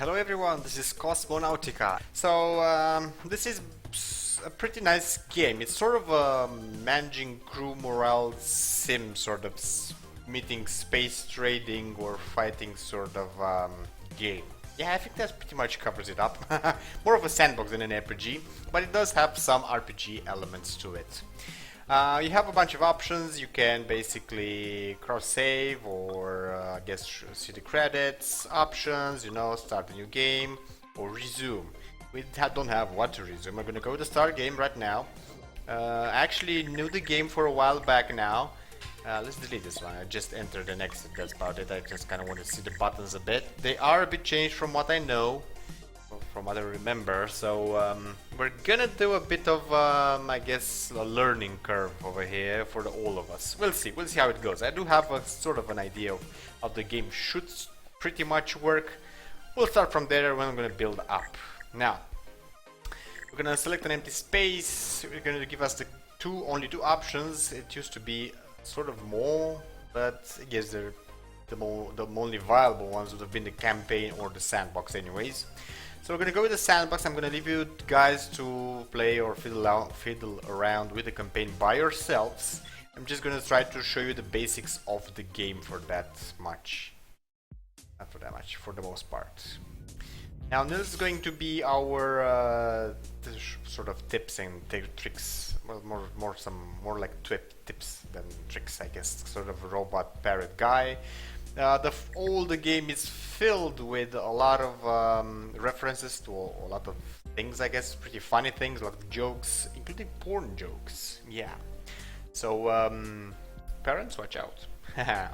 Hello everyone, this is Cosmonautica. This is a pretty nice game. It's sort of a managing crew morale sim sort of meeting space trading or fighting sort of game. Yeah, I think that pretty much covers it up. More of a sandbox than an RPG, but it does have some RPG elements to it. You have a bunch of options. You can basically cross-save or I guess see the credits, options, start a new game or resume. We don't have what to resume. I'm gonna go to start game right now. I actually knew the game for a while back now. Let's delete this one. I just entered the next, that's about it. I just kind of want to see the buttons a bit. They are a bit changed from what I know, from what I remember, so we're gonna do a bit of I guess a learning curve over here for all of us. We'll see how it goes. I do have a sort of an idea of how the game should pretty much work. We'll start from there when I'm gonna build up. Now we're gonna select an empty space. We're gonna give us the only two options. It used to be sort of more, but I guess they're the only viable ones would have been the campaign or the sandbox anyways. So we're gonna go with the sandbox. I'm gonna leave you guys to play or fiddle around with the campaign by yourselves. I'm just gonna try to show you the basics of the game for that much. Not for that much, for the most part. Now this is going to be our sort of tips and tricks. Well, more like tips than tricks, I guess. Sort of a robot parrot guy. The game is filled with a lot of references to a lot of things, I guess, pretty funny things, a lot of jokes, including porn jokes. Yeah. So, parents, watch out.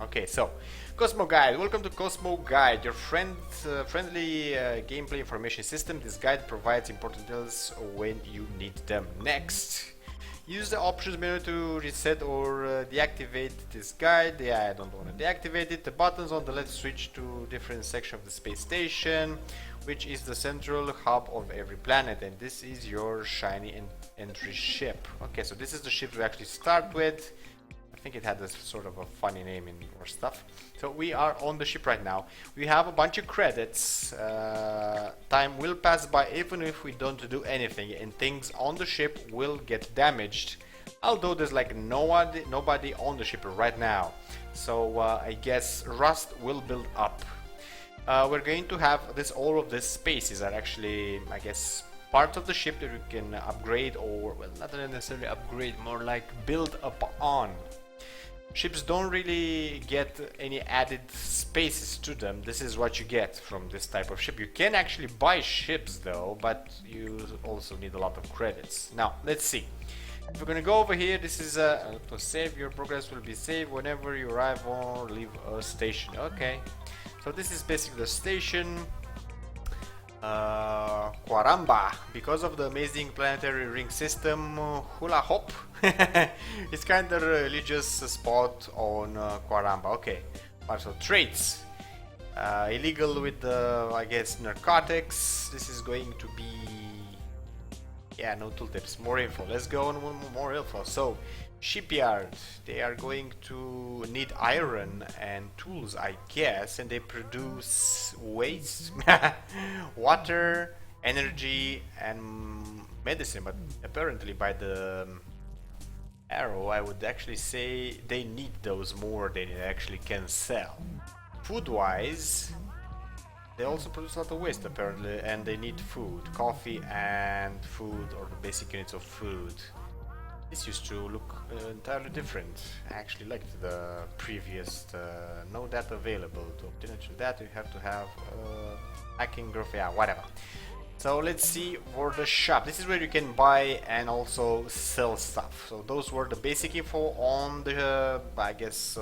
Okay, so Cosmo Guide. Welcome to Cosmo Guide, your friendly gameplay information system. This guide provides important details when you need them. Next. Use the options menu to reset or deactivate this guide. Yeah, I don't want to deactivate it. The buttons on the left switch to different section of the space station, which is the central hub of every planet, and this is your shiny entry ship. Okay, so this is the ship we actually start with. I think it had a sort of a funny name or stuff. So we are on the ship right now. We have a bunch of credits. Time will pass by even if we don't do anything, and things on the ship will get damaged. Although there's like nobody on the ship right now. So I guess rust will build up. We're going to have all of these spaces are actually, I guess, parts of the ship that we can upgrade, or well, not necessarily upgrade, more like build up on. Ships don't really get any added spaces to them. This is what you get from this type of ship. You can actually buy ships though, but you also need a lot of credits. Now, let's see. If we're gonna go over here, this is to save. Your progress will be saved whenever you arrive or leave a station. Okay. So this is basically the station. Quaramba, because of the amazing planetary ring system, hula hop. It's kind of a religious spot on Quaramba. Okay, so traits, illegal with I guess narcotics. This is going to be, yeah, no tooltips, more info. Let's go on more info. So shipyard, they are going to need iron and tools, I guess, and they produce waste, water, energy, and medicine. But apparently by the arrow I would actually say they need those more than they actually can sell. Food wise, they also produce a lot of waste apparently, and they need food, coffee and food, or the basic units of food. This used to look entirely different. I actually liked the previous, no data available. To obtain that you have to have hacking growth, yeah, whatever. So let's see for the shop. This is where you can buy and also sell stuff. So those were the basic info on the, I guess,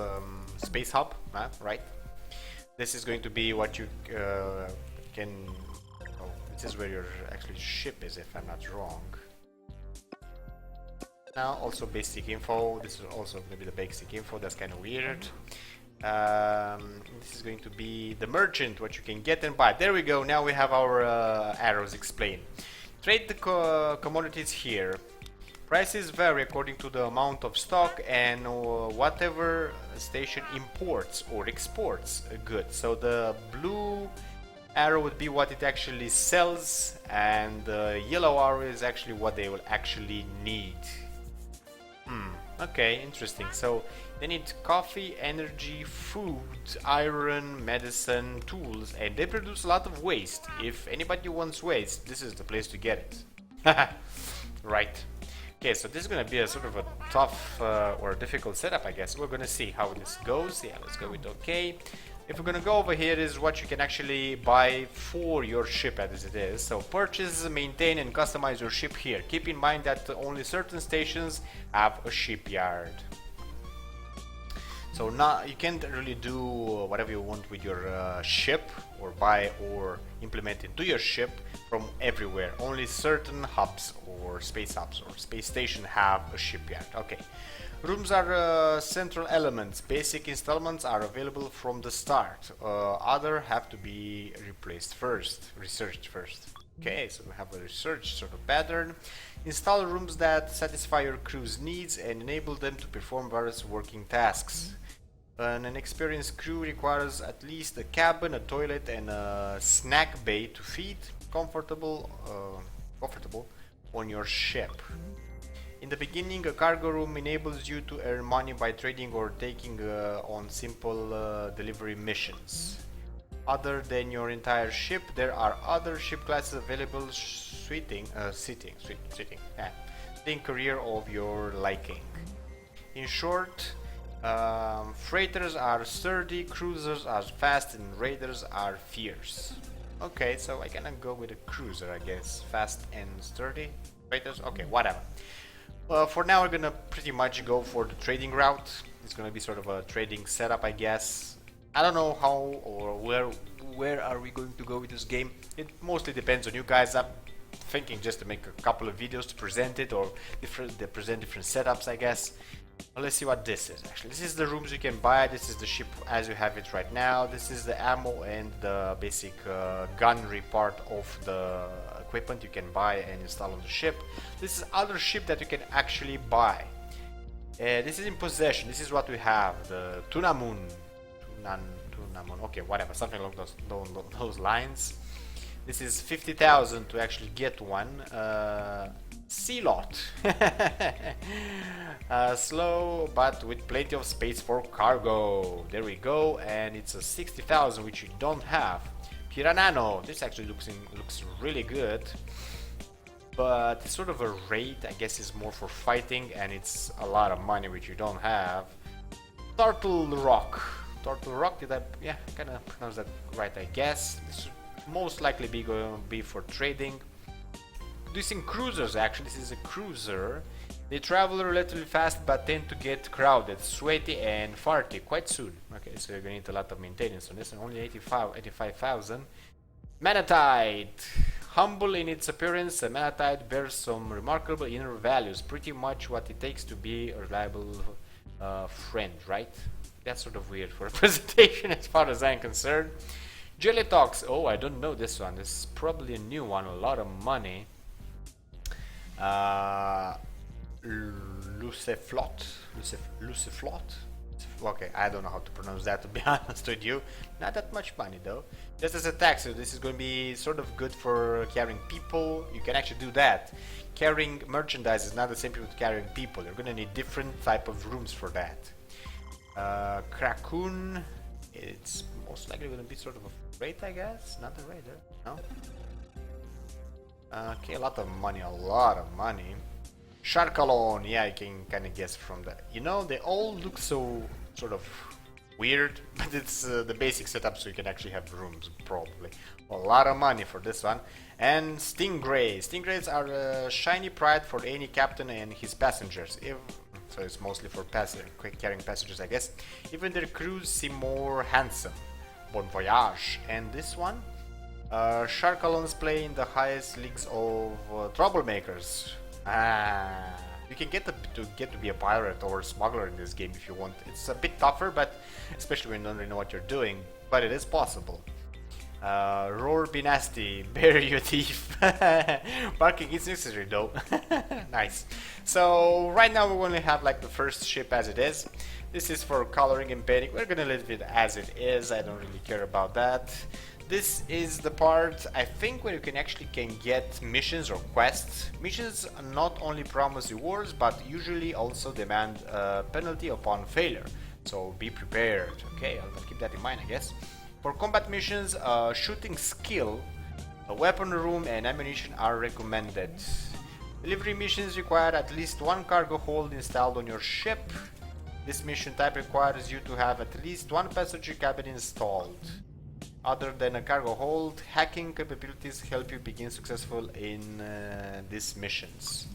space hub, right? This is going to be what you can, oh, this is where your actually ship is, if I'm not wrong. Now also basic info. This is also going to be the basic info. That's kind of weird. This is going to be the merchant, what you can get and buy. There we go. Now we have our arrows explained. Trade the commodities here. Prices vary according to the amount of stock and whatever station imports or exports a good. So the blue arrow would be what it actually sells, and the yellow arrow is actually what they will actually need. Okay, interesting. So they need coffee, energy, food, iron, medicine, tools, and they produce a lot of waste. If anybody wants waste, this is the place to get it. Right. Okay, so this is gonna be a sort of a tough or difficult setup, I guess. We're gonna see how this goes. Yeah, let's go with okay. If we're gonna go over here, is what you can actually buy for your ship as it is. So purchase, maintain, and customize your ship here. Keep in mind that only certain stations have a shipyard. So now you can't really do whatever you want with your ship, or buy or implement into your ship from everywhere. Only certain hubs or space station have a shipyard. Okay. Rooms are central elements. Basic installments are available from the start. Other have to be researched first. Okay, so we have a research sort of pattern. Install rooms that satisfy your crew's needs and enable them to perform various working tasks. An experienced crew requires at least a cabin, a toilet, and a snack bay to feed comfortable on your ship. In the beginning, a cargo room enables you to earn money by trading or taking on simple delivery missions. Other than your entire ship, there are other ship classes available suiting career of your liking. In short, freighters are sturdy, cruisers are fast, and raiders are fierce. Okay, so I cannot go with a cruiser, I guess. Fast and sturdy. Freighters? Okay, whatever. For now, we're gonna pretty much go for the trading route. It's gonna be sort of a trading setup, I guess. I don't know how or where are we going to go with this game. It mostly depends on you guys. I'm thinking just to make a couple of videos to present it, or present different setups, I guess. Well, let's see what this is actually. This is the rooms you can buy. This is the ship as you have it right now. This is the ammo and the basic gunnery part of the equipment you can buy and install on the ship. This is other ship that you can actually buy. This is in possession. This is what we have. The Tuna Moon. Okay, whatever. Something along those lines. This is 50,000 to actually get one. Sea lot. Slow, but with plenty of space for cargo. There we go. And it's a 60,000, which you don't have. Piranano. This actually looks really good. But it's sort of a raid. I guess it's more for fighting, and it's a lot of money, which you don't have. Turtle Rock. Turtle Rock. Did I? Yeah, kind of pronounce that right, I guess. This should most likely be going to be for trading. Producing cruisers, actually. This is a cruiser. They travel relatively fast but tend to get crowded, sweaty, and farty quite soon. Okay, so you're going to need a lot of maintenance on this, and only 85,000. Manatite. Humble in its appearance, a manatite bears some remarkable inner values. Pretty much what it takes to be a reliable friend, right? That's sort of weird for a presentation as far as I'm concerned. Jellytox. Oh, I don't know this one. This is probably a new one. A lot of money. Luciflot. Okay, I don't know how to pronounce that, to be honest with you. Not that much money though. Just as a taxi, this is going to be sort of good for carrying people. You can actually do that. Carrying merchandise is not the same thing with carrying people. You're going to need different type of rooms for that. Krakoon. It's most likely going to be sort of a freight, I guess. Not a raider, no? Okay, a lot of money. Sharkalon, yeah, you can kind of guess from that. You know, they all look so sort of weird, but it's the basic setup, so you can actually have rooms, probably. A lot of money for this one. And Stingrays. Stingrays are a shiny pride for any captain and his passengers. So it's mostly for carrying passengers, I guess. Even their crews seem more handsome. Bon voyage. And this one? Sharkalons play in the highest leagues of troublemakers. You can get to be a pirate or a smuggler in this game if you want. It's a bit tougher, but especially when you don't really know what you're doing. But it is possible. Roar, be nasty, bury your teeth. Barking is necessary though. Nice. So right now we only have like the first ship as it is. This is for coloring and painting. We're gonna leave it as it is. I don't really care about that. this is the part I think where you can get missions or quests. Missions not only promise rewards but usually also demand a penalty upon failure, so be prepared. Okay, I'll keep that in mind, I guess. For combat missions, shooting skill, a weapon room and ammunition are recommended. Delivery missions require at least one cargo hold installed on your ship. This mission type requires you to have at least one passenger cabin installed. Other than a cargo hold, hacking capabilities help you begin successful in these missions.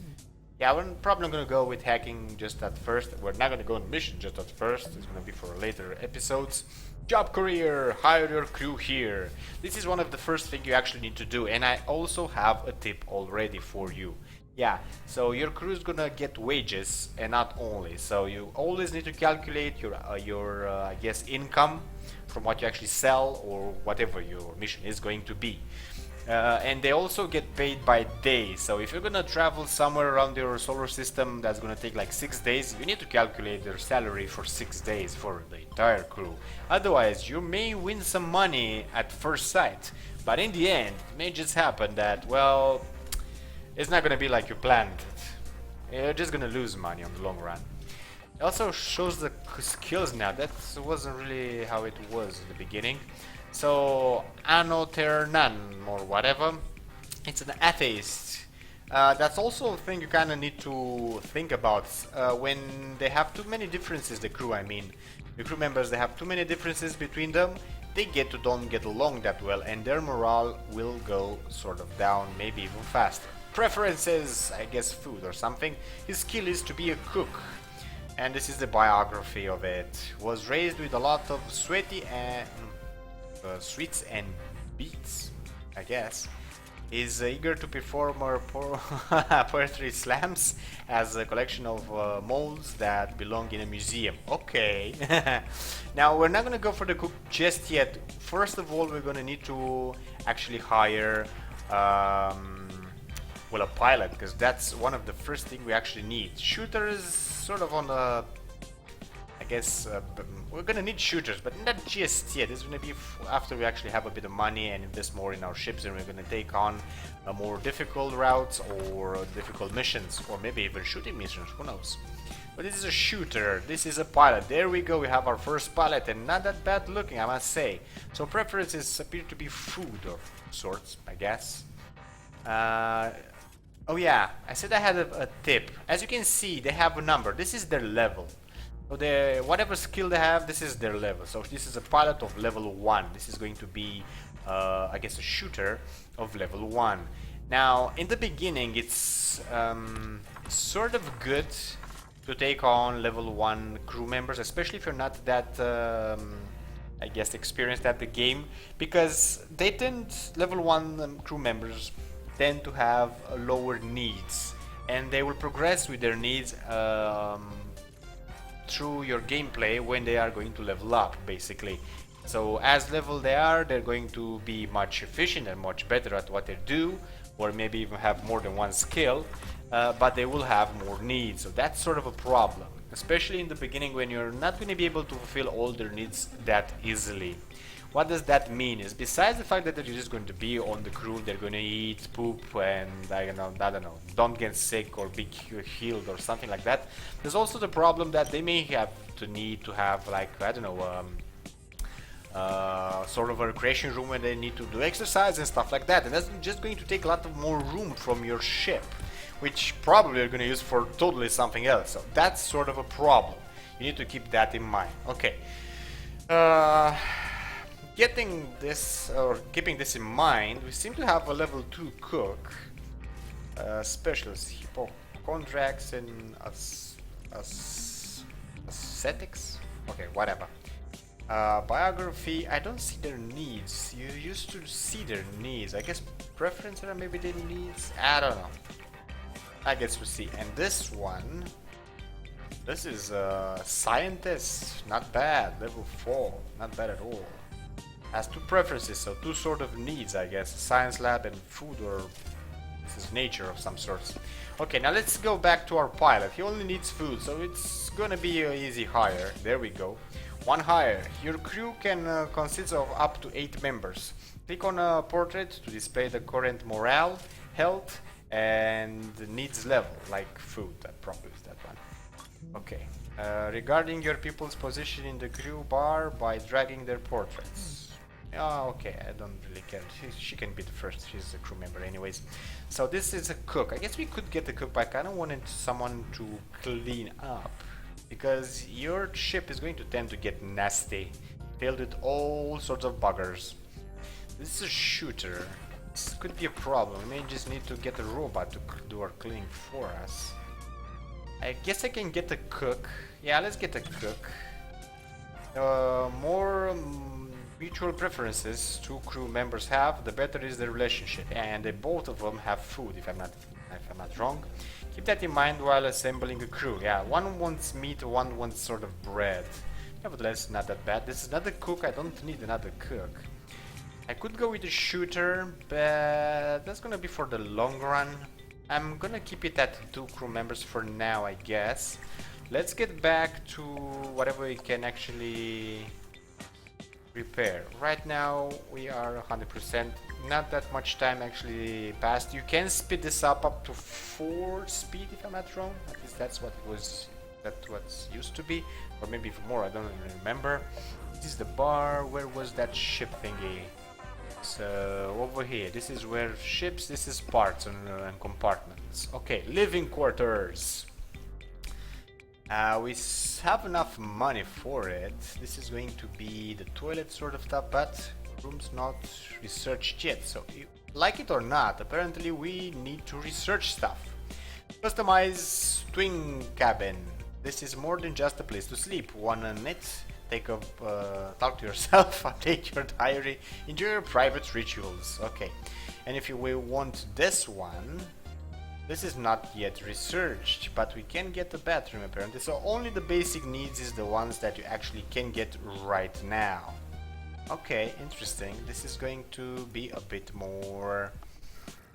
Yeah, we're probably not going to go with hacking just at first. We're not going to go on mission just at first. It's going to be for later episodes. Job career, hire your crew here. This is one of the first things you actually need to do, and I also have a tip already for you. Yeah, so your crew is gonna get wages and not only. So you always need to calculate your I guess income from what you actually sell or whatever your mission is going to be. And they also get paid by day. So if you're gonna travel somewhere around your solar system that's gonna take like 6 days, you need to calculate their salary for 6 days for the entire crew. Otherwise, you may win some money at first sight, but in the end, it may just happen that, well, it's not gonna be like you planned it. You're just gonna lose money on the long run. It also shows the skills now. That wasn't really how it was in the beginning. So, Anoternan or whatever, it's an atheist. That's also a thing you kind of need to think about when they have too many differences, the crew I mean. The crew members, they have too many differences between them, they don't get along that well, and their morale will go sort of down, maybe even faster. Preferences, I guess food or something. His skill is to be a cook. And this is the biography of it. Was raised with a lot of sweaty and sweets and beets, I guess. Is eager to perform poetry slams, as a collection of molds that belong in a museum. Okay. Now we're not gonna go for the cook just yet. First of all, we're gonna need to actually hire well, a pilot, because that's one of the first things we actually need. Shooters, sort of on the, I guess, we're gonna need shooters, but not just yet. This is gonna be after we actually have a bit of money and invest more in our ships, and we're gonna take on more difficult routes or difficult missions, or maybe even shooting missions, who knows. But this is a shooter, this is a pilot. There we go, we have our first pilot, and not that bad looking, I must say. So preferences appear to be food of sorts, I guess. Oh yeah, I said I had a tip. As you can see, they have a number. This is their level. So whatever skill they have, this is their level. So this is a pilot of level 1. This is going to be, I guess, a shooter of level 1. Now, in the beginning, it's sort of good to take on level 1 crew members, especially if you're not that, I guess, experienced at the game, because level 1 crew members tend to have lower needs, and they will progress with their needs through your gameplay when they are going to level up, basically. So as level they are, they're going to be much efficient and much better at what they do, or maybe even have more than one skill, but they will have more needs. So that's sort of a problem, especially in the beginning when you're not going to be able to fulfill all their needs that easily. What does that mean? Is besides the fact that they're just going to be on the crew, they're going to eat, poop, and I don't know, don't get sick or be healed or something like that. There's also the problem that they may have to need to have, like, I don't know, sort of a recreation room where they need to do exercise and stuff like that, and that's just going to take a lot of more room from your ship, which probably you're going to use for totally something else. So that's sort of a problem. You need to keep that in mind. Okay. Getting this, or keeping this in mind, we seem to have a level 2 cook, specialist, hypochondriacs and ascetics? Okay, whatever. Biography, I don't see their needs. You used to see their needs. I guess preference or maybe their needs? I don't know. I guess we'll see. And this one, this is a scientist, not bad, level 4, not bad at all. Has 2 preferences, so 2 sort of needs, I guess. Science lab and food or This is nature of some sorts. Okay, now let's go back to our pilot. He only needs food, so it's gonna be an easy hire. There we go. One hire. Your crew can consist of up to 8 members. Click on a portrait to display the current morale, health, and needs level, like food. That probably is that one. Okay. Regarding your people's position in the crew bar by dragging their portraits. Oh, okay, I don't really care. She can be the first. She's a crew member anyways. So this is a cook. I guess we could get a cook, but I kind of wanted someone to clean up, because your ship is going to tend to get nasty, filled with all sorts of buggers. This is a shooter. This could be a problem. We may just need to get a robot to do our cleaning for us. I guess I can get a cook. Yeah, let's get a cook. More mutual preferences two crew members have, the better is the relationship, and they both of them have food. If I'm not wrong, keep that in mind while assembling a crew. Yeah, one wants meat, one wants sort of bread. Nevertheless, not that bad. This is not a cook. I don't need another cook. I could go with a shooter, but that's gonna be for the long run. I'm gonna keep it at 2 crew members for now, I guess. Let's get back to whatever we can actually repair. Right now we are 100%. Not that much time actually passed. You can speed this up to 4 speed if I'm not wrong. At least that's what it was. That's what's used to be, or maybe even more. I don't even remember. This is the bar. Where was that ship thingy? So over here, this is where ships, this is parts and compartments. Okay, living quarters. We have enough money for it. This is going to be the toilet sort of stuff, but room's not researched yet. So like it or not, apparently we need to research stuff. Customize twin cabin. This is more than just a place to sleep. Wanna knit? Talk to yourself, update your diary, enjoy your private rituals. Okay, and if you will want this one, this is not yet researched, but we can get a bathroom apparently. So only the basic needs is the ones that you actually can get right now. Okay, interesting. This is going to be a bit more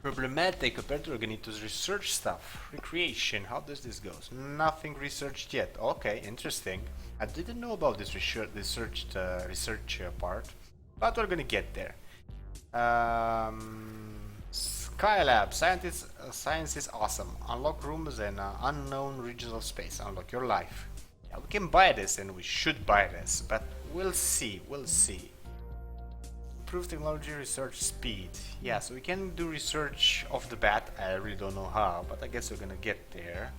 problematic compared to Organito's research stuff. Recreation, how does this go? Nothing researched yet. Okay, interesting. I didn't know about this research part, but we're gonna get there. Skylab, science is awesome. Unlock rooms and unknown regions of space. Unlock your life. Yeah, we can buy this, and we should buy this, but we'll see. Improve technology research speed. Yeah, so we can do research off the bat. I really don't know how, but I guess we're gonna get there.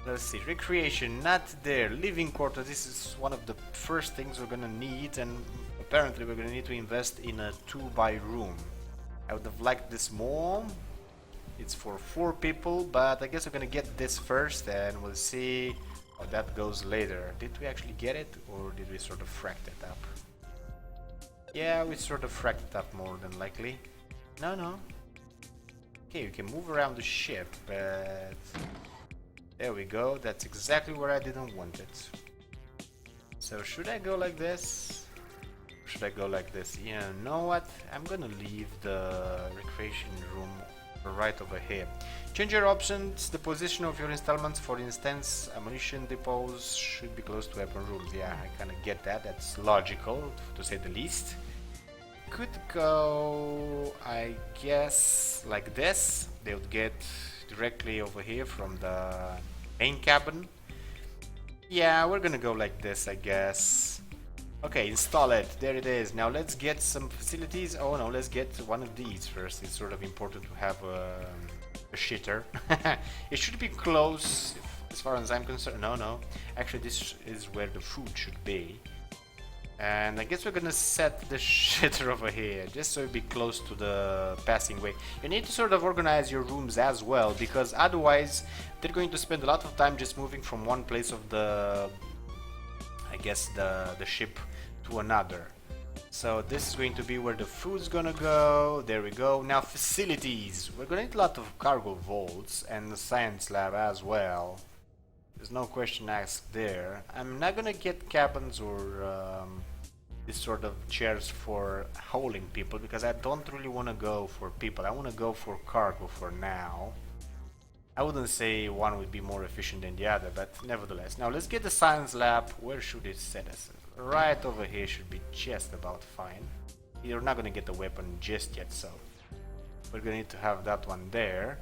Let's see, recreation, not there. Living quarters, this is one of the first things we're gonna need, and apparently we're gonna need to invest in a 2-by room. I would have liked this more. It's for 4 people, but I guess we're gonna get this first, and we'll see how that goes later. Did we actually get it, or did we sort of frack it up? Yeah, we sort of fracked it up more than likely. No. Okay, you can move around the ship, but... There we go, that's exactly where I didn't want it. So should I go like this? Should I go like this? You know what? I'm gonna leave the recreation room right over here. Change your options. The position of your installments, for instance, ammunition depots should be close to weapon rooms. Yeah, I kinda get that. That's logical, to say the least. Could go, I guess, like this. They would get directly over here from the main cabin. Yeah, we're gonna go like this, I guess. Okay, install it. There it is. Now let's get some facilities. Oh no, let's get one of these first. It's sort of important to have a shitter. It should be close, as far as I'm concerned. No. Actually, this is where the food should be. And I guess we're gonna set the shitter over here, just so it'd be close to the passing way. You need to sort of organize your rooms as well, because otherwise they're going to spend a lot of time just moving from one place of the, I guess, the ship to another. So this is going to be where the food's gonna go. There we go. Now facilities. We're gonna need a lot of cargo vaults and the science lab as well. There's no question asked there. I'm not gonna get cabins or these sort of chairs for hauling people, because I don't really want to go for people. I want to go for cargo for now. I wouldn't say one would be more efficient than the other, but nevertheless. Now let's get the science lab. Where should it set us? Right over here should be just about fine. You're not gonna get the weapon just yet, so we're gonna need to have that one there.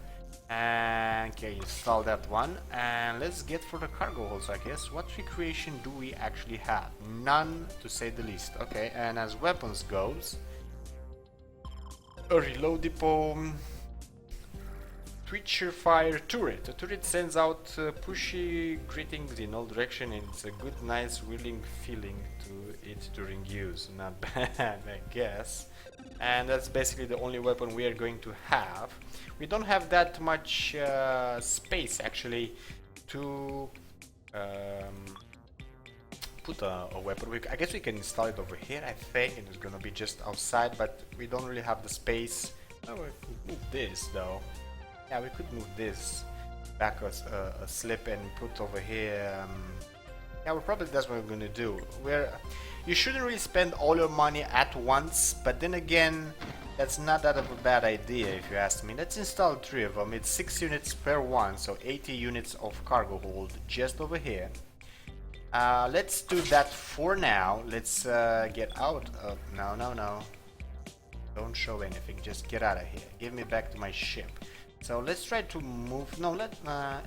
And okay, install that one, and let's get for the cargo holds, I guess. What recreation do we actually have? None, to say the least. Okay, and as weapons goes, a reload depot, Twitcher fire turret. The turret sends out pushy greetings in all directions, and it's a good, nice, willing feeling to it during use. Not bad, I guess. And that's basically the only weapon we are going to have. We don't have that much space actually to put a weapon. I guess we can install it over here, I think, and it's gonna be just outside, but we don't really have the space. Oh, we could move this though. Yeah, we could move this back a slip and put over here. Yeah, well, probably that's what we're gonna do. You shouldn't really spend all your money at once, but then again, that's not that of a bad idea if you ask me. Let's install 3 of them. It's 6 units per one, so 80 units of cargo hold just over here. Let's do that for now. Let's get out of... No. Don't show anything, just get out of here. Give me back to my ship. So let's try to move...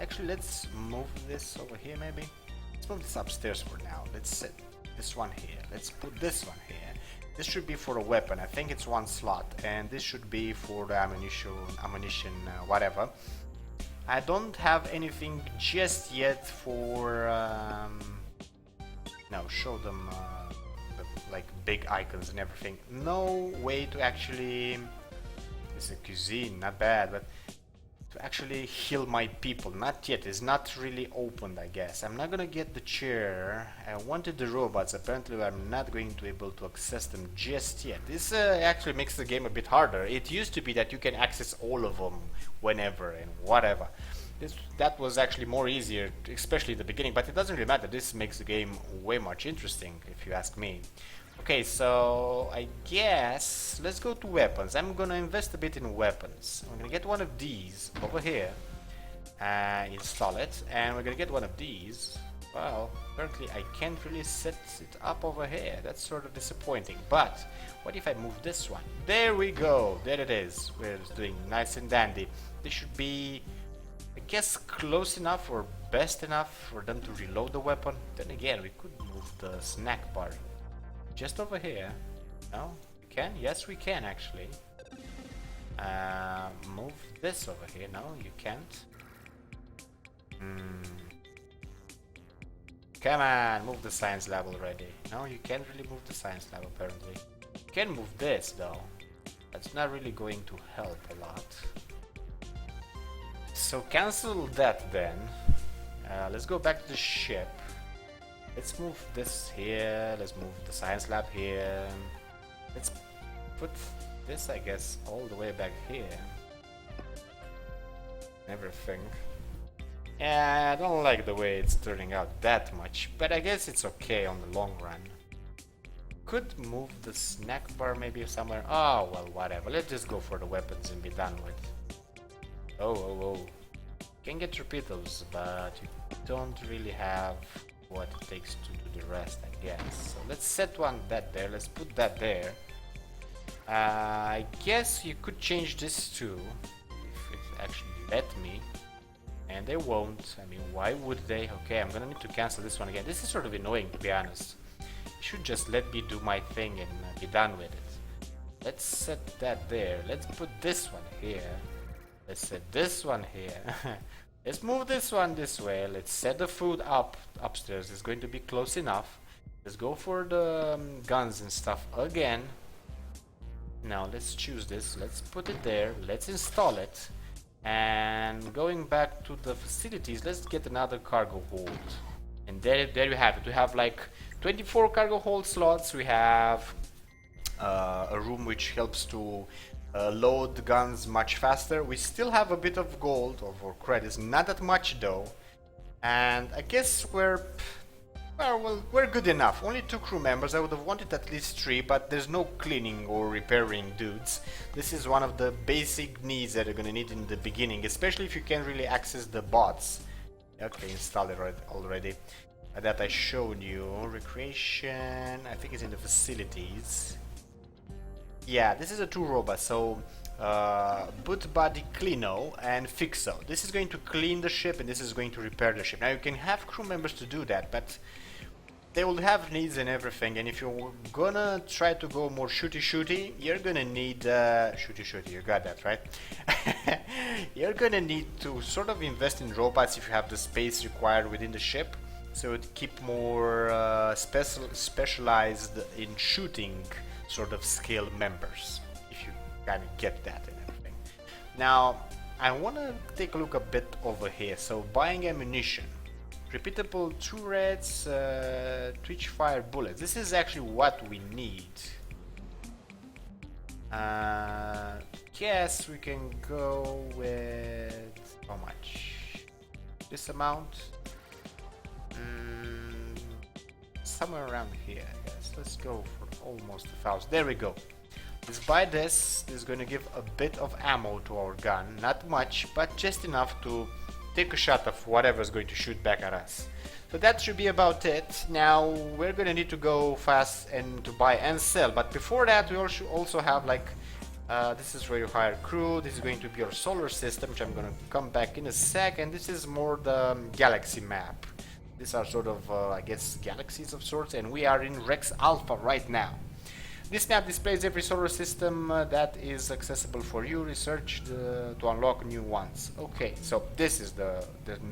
actually let's move this over here maybe. Let's move this upstairs for now. Let's set this one here. Let's put this one here. This should be for a weapon. I think it's 1 slot. And this should be for the ammunition, whatever. I don't have anything just yet for... no, show them the, like, big icons and everything. No way to actually... This is a cuisine, not bad, but... to actually heal my people. Not yet. It's not really opened, I guess. I'm not gonna get the chair. I wanted the robots. Apparently I'm not going to be able to access them just yet. This actually makes the game a bit harder. It used to be that you can access all of them whenever and whatever. That was actually more easier, especially at the beginning, but it doesn't really matter. This makes the game way much interesting, if you ask me. Okay, so I guess let's go to weapons. I'm gonna invest a bit in weapons. I'm gonna get one of these over here and install it, and we're gonna get one of these. Well, apparently I can't really set it up over here. That's sort of disappointing, but what if I move this one? There we go, there it is. We're doing nice and dandy. This should be, I guess, close enough or best enough for them to reload the weapon. Then again, we could move the snack bar just over here. No? We can? Yes, we can actually. Move this over here. No, you can't. Come on, move the science lab already. No, you can't really move the science lab apparently. You can move this though. That's not really going to help a lot. So cancel that then. Let's go back to the ship. Let's move this here, let's move the science lab here. Let's put this, I guess, all the way back here. Everything. Yeah, I don't like the way it's turning out that much, but I guess it's okay on the long run. Could move the snack bar maybe somewhere. Oh, well, whatever. Let's just go for the weapons and be done with. Oh. Can get torpedoes, but you don't really have what it takes to do the rest, I guess. So let's set that there. Let's put that there. I guess you could change this too, if it actually let me. And they won't. I mean, why would they? Okay, I'm gonna need to cancel this one again. This is sort of annoying, to be honest. You should just let me do my thing and be done with it. Let's set that there. Let's put this one here. Let's set this one here. Let's move this one this way. Let's set the food upstairs. It's going to be close enough. Let's go for the guns and stuff again. Now let's choose this. Let's put it there. Let's install it. And going back to the facilities, let's get another cargo hold. And there you have it. We have like 24 cargo hold slots. We have a room which helps to load guns much faster. We still have a bit of gold or credits, not that much though. And I guess we're Well, we're good enough. Only 2 crew members. I would have wanted at least 3, but there's no cleaning or repairing dudes. This is one of the basic needs that you're gonna need in the beginning, especially if you can't really access the bots. Okay, installed it already. That I showed you. Recreation, I think it's in the facilities. Yeah, this is a 2 robot, so boot body cleano and fixo. This is going to clean the ship and this is going to repair the ship. Now you can have crew members to do that, but they will have needs and everything, and if you're gonna try to go more shooty, you're gonna need shooty, you got that right. You're gonna need to sort of invest in robots if you have the space required within the ship, so it keep more specialized in shooting sort of skill members, if you kind of get that and everything. Now I want to take a look a bit over here. So buying ammunition, repeatable turrets, twitch fire bullets. This is actually what we need. Yes, we can go with how much? This amount? Somewhere around here, I guess. Let's go for almost 1,000. There we go. Let's buy this. This is going to give a bit of ammo to our gun. Not much, but just enough to take a shot of whatever is going to shoot back at us. So that should be about it. Now we're going to need to go fast and to buy and sell. But before that, we also have like this is where you hire crew. This is going to be our solar system, which I'm going to come back in a sec. And this is more the galaxy map. These are sort of, I guess, galaxies of sorts, and we are in Rex Alpha right now. This map displays every solar system that is accessible for you. Research to unlock new ones. Okay, so this is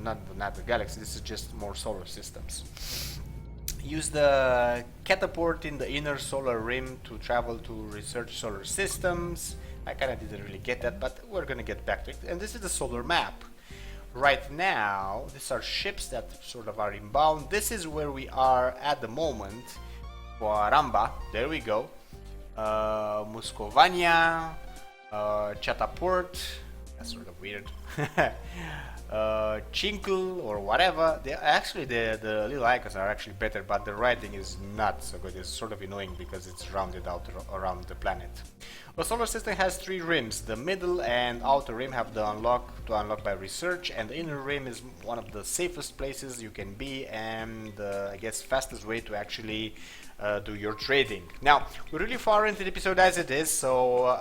not the galaxy. This is just more solar systems. Use the catapult in the inner solar rim to travel to research solar systems. I kind of didn't really get that, but we're gonna get back to it. And this is the solar map. Right now, these are ships that sort of are inbound. This is where we are at the moment. Guaramba, there we go. Muscovania, Chataport, that's sort of weird. Chinkle or whatever. The little icons are actually better, but the writing is not so good. It's sort of annoying because it's rounded out around the planet. The solar system has 3 rims. The middle and outer rim have the unlock by research, and the inner rim is one of the safest places you can be, and I guess fastest way to actually do your trading. Now we're really far into the episode as it is, so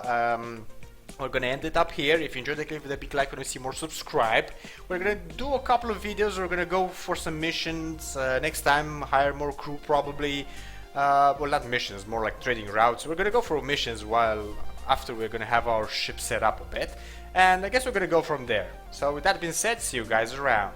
we're gonna end it up here. If you enjoyed the clip, with a big like. When we see more, subscribe. We're gonna do a couple of videos. We're gonna go for some missions next time. Hire more crew probably. Well, not missions, more like trading routes. We're gonna go for missions while after we're gonna have our ship set up a bit, and I guess we're gonna go from there. So with that being said, see you guys around.